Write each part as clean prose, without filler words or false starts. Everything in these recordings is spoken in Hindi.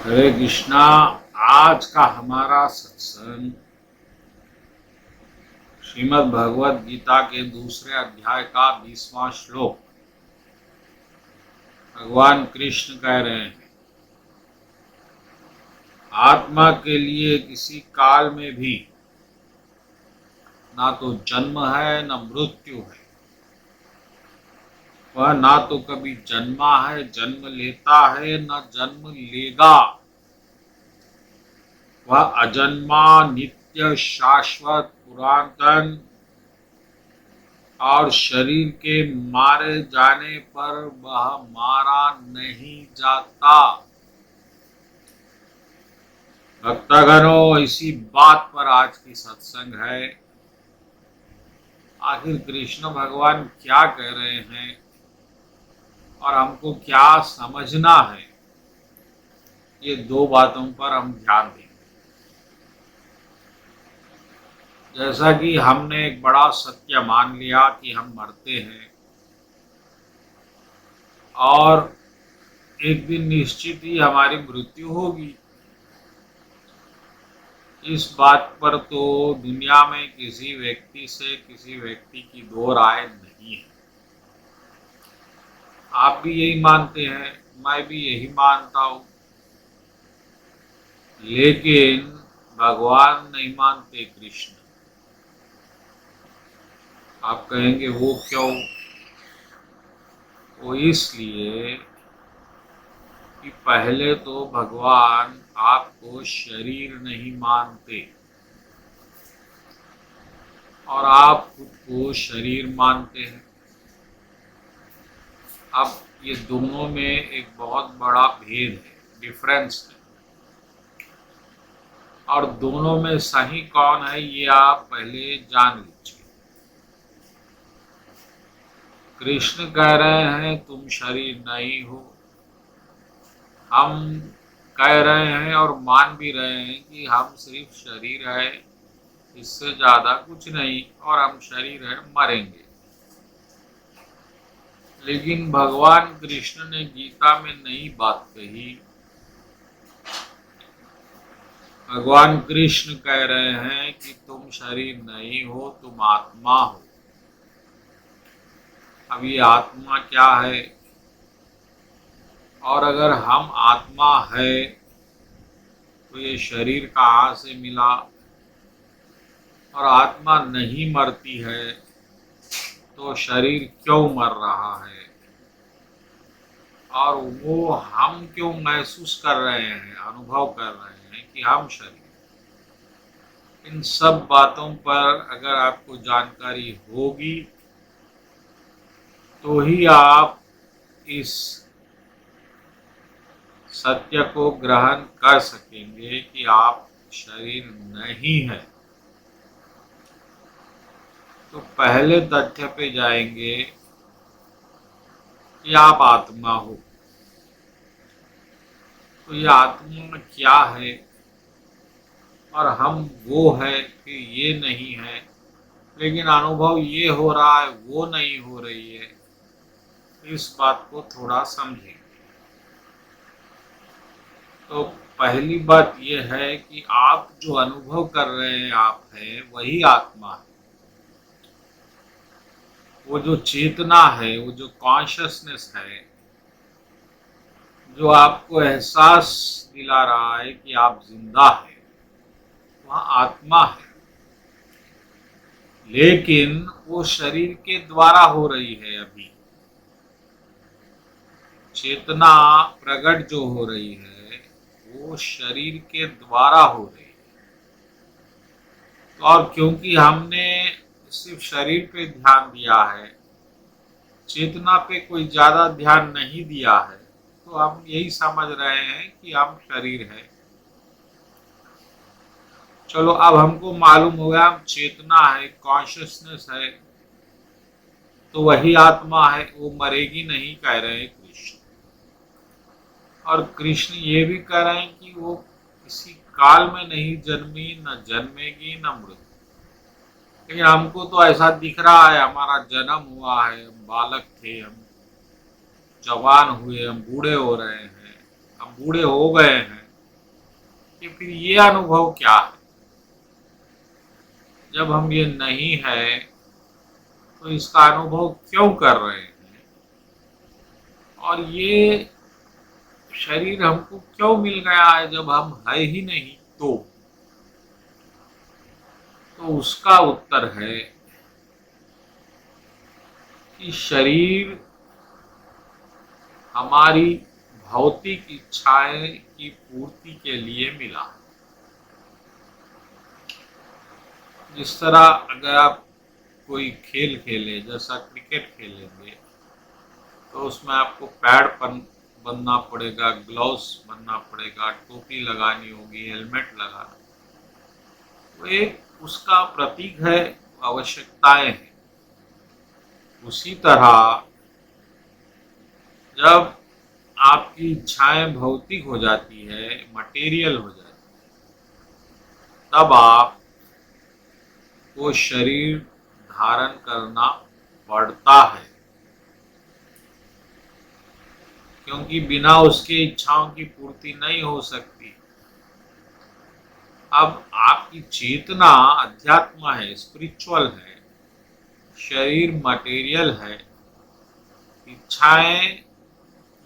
हरे कृष्णा। आज का हमारा सत्संग श्रीमद् भगवद गीता के दूसरे अध्याय का 20वां श्लोक। भगवान कृष्ण कह रहे हैं, आत्मा के लिए किसी काल में भी ना तो जन्म है न मृत्यु है। वह ना तो कभी जन्मा है, जन्म लेता है, न जन्म लेगा। वह अजन्मा, नित्य, शाश्वत, पुरातन और शरीर के मारे जाने पर वह मारा नहीं जाता। भक्तगणों, इसी बात पर आज की सत्संग है। आखिर कृष्ण भगवान क्या कह रहे हैं और हमको क्या समझना है, ये दो बातों पर हम ध्यान देंगे। जैसा कि हमने एक बड़ा सत्य मान लिया कि हम मरते हैं और एक दिन निश्चित ही हमारी मृत्यु होगी। इस बात पर तो दुनिया में किसी व्यक्ति से किसी व्यक्ति की दो राय नहीं है। आप भी यही मानते हैं, मैं भी यही मानता हूँ, लेकिन भगवान नहीं मानते कृष्ण। आप कहेंगे वो क्यों? वो इसलिए कि पहले तो भगवान आपको शरीर नहीं मानते और आप खुद को शरीर मानते हैं। अब ये दोनों में एक बहुत बड़ा भेद है, डिफरेंस है। और दोनों में सही कौन है ये आप पहले जान लीजिए। कृष्ण कह रहे हैं तुम शरीर नहीं हो। हम कह रहे हैं और मान भी रहे हैं कि हम सिर्फ शरीर है, इससे ज्यादा कुछ नहीं, और हम शरीर है, मरेंगे। लेकिन भगवान कृष्ण ने गीता में नई बात कही। भगवान कृष्ण कह रहे हैं कि तुम शरीर नहीं हो, तुम आत्मा हो। अब ये आत्मा क्या है? और अगर हम आत्मा है तो ये शरीर कहाँ से मिला? और आत्मा नहीं मरती है तो शरीर क्यों मर रहा है? और वो हम क्यों महसूस कर रहे हैं, अनुभव कर रहे हैं कि हम शरीर? इन सब बातों पर अगर आपको जानकारी होगी तो ही आप इस सत्य को ग्रहण कर सकेंगे कि आप शरीर नहीं है। तो पहले तथ्य पे जाएंगे कि आप आत्मा हो। तो ये आत्मा क्या है और हम वो है कि ये नहीं है, लेकिन अनुभव ये हो रहा है, वो नहीं हो रही है। इस बात को थोड़ा समझें। तो पहली बात यह है कि आप जो अनुभव कर रहे हैं आप हैं, वही आत्मा है। वो जो चेतना है, वो जो कॉन्शियसनेस है, जो आपको एहसास दिला रहा है कि आप जिंदा हैं, वह आत्मा है। लेकिन वो शरीर के द्वारा हो रही है। अभी चेतना प्रकट जो हो रही है वो शरीर के द्वारा हो रही है। तो और क्योंकि हमने सिर्फ शरीर पे ध्यान दिया है, चेतना पे कोई ज्यादा ध्यान नहीं दिया है, तो हम यही समझ रहे हैं कि हम शरीर है। चलो, अब हमको मालूम हो गया हम चेतना है, कॉन्शियसनेस है, तो वही आत्मा है, वो मरेगी नहीं, कह रहे हैं कृष्ण। और कृष्ण ये भी कह रहे हैं कि वो किसी काल में नहीं जन्मी, न जन्मेगी, न मृत्यु। लेकिन हमको तो ऐसा दिख रहा है, हमारा जन्म हुआ है, हम बालक थे, हम जवान हुए, हम बूढ़े हो रहे हैं, हम बूढ़े हो गए हैं, कि फिर ये अनुभव क्या है। जब हम ये नहीं है तो इसका अनुभव क्यों कर रहे हैं, और ये शरीर हमको क्यों मिल गया है जब हम है ही नहीं। तो उसका उत्तर है कि शरीर हमारी भौतिक इच्छाएं की पूर्ति के लिए मिला। जिस तरह अगर आप कोई खेल खेले, जैसा क्रिकेट खेलेंगे, तो उसमें आपको पैड बनना पड़ेगा, ग्लव्स बनना पड़ेगा, टोपी लगानी होगी, हेलमेट लगाना, वो एक उसका प्रतीक है, आवश्यकताएं हैं। उसी तरह जब आपकी इच्छाएं भौतिक हो जाती है, मटेरियल हो जाती है, तब आप को शरीर धारण करना पड़ता है, क्योंकि बिना उसके इच्छाओं की पूर्ति नहीं हो सकती। अब आपकी चेतना अध्यात्म है, स्पिरिचुअल है, शरीर मटेरियल है, इच्छाएं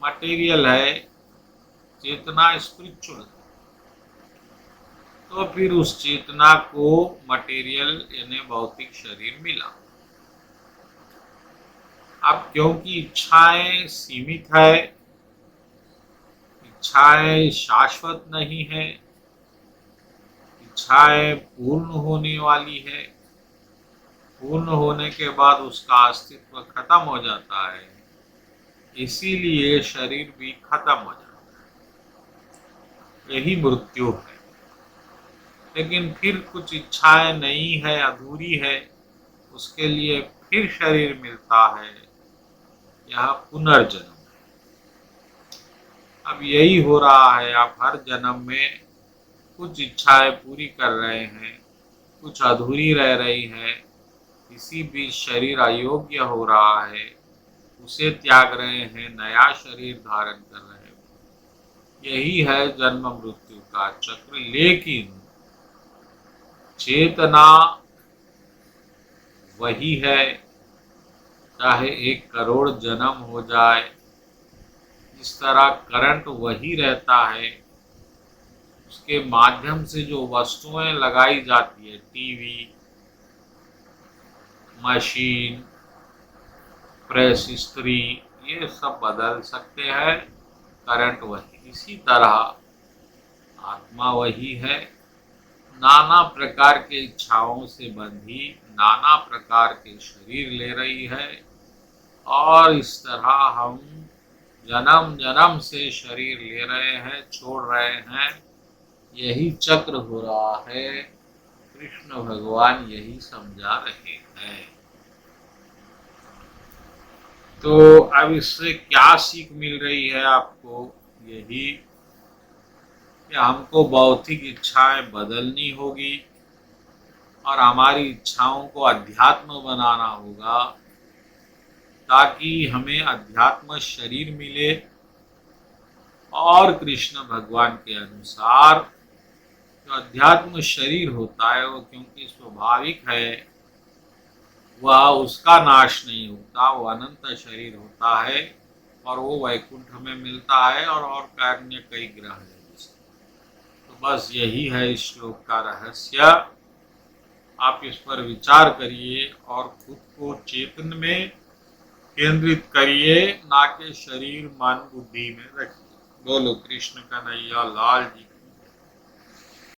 मटेरियल है, चेतना स्पिरिचुअल है। तो फिर उस चेतना को मटेरियल यानी भौतिक शरीर मिला। अब क्योंकि इच्छाएं सीमित है, इच्छाएं शाश्वत नहीं है, इच्छाएं पूर्ण होने वाली है, पूर्ण होने के बाद उसका अस्तित्व खत्म हो जाता है, इसीलिए शरीर भी खत्म हो जाता है। यही मृत्यु है। लेकिन फिर कुछ इच्छाएं नहीं है, अधूरी है, उसके लिए फिर शरीर मिलता है, यह पुनर्जन्म है। अब यही हो रहा है, आप हर जन्म में कुछ इच्छाएं पूरी कर रहे हैं, कुछ अधूरी रह रही है, किसी भी शरीर अयोग्य हो रहा है, उसे त्याग रहे हैं, नया शरीर धारण कर रहे हैं। यही है जन्म मृत्यु का चक्र। लेकिन चेतना वही है, चाहे 1 करोड़ जन्म हो जाए। इस तरह करंट वही रहता है, उसके माध्यम से जो वस्तुएं लगाई जाती है, टीवी, मशीन, प्रेस, इस्त्री, ये सब बदल सकते हैं, करंट वही। इसी तरह आत्मा वही है, नाना प्रकार के इच्छाओं से बंधी नाना प्रकार के शरीर ले रही है, और इस तरह हम जन्म जन्म से शरीर ले रहे हैं, छोड़ रहे हैं। यही चक्र हो रहा है। कृष्ण भगवान यही समझा रहे हैं। तो अब इससे क्या सीख मिल रही है आपको? यही कि हमको भौतिक इच्छाएं बदलनी होगी और हमारी इच्छाओं को अध्यात्म बनाना होगा, ताकि हमें अध्यात्म शरीर मिले। और कृष्ण भगवान के अनुसार जो अध्यात्म शरीर होता है, वो क्योंकि स्वाभाविक है, वह उसका नाश नहीं होता, वो अनंत शरीर होता है, और वो वैकुंठ में मिलता है, और अन्य कई ग्रह है। तो बस यही है इस श्लोक का रहस्य। आप इस पर विचार करिए और खुद को चेतन में केंद्रित करिए, ना कि शरीर मन बुद्धि में रखिए। बोलो कृष्ण कन्हैया लाल जी।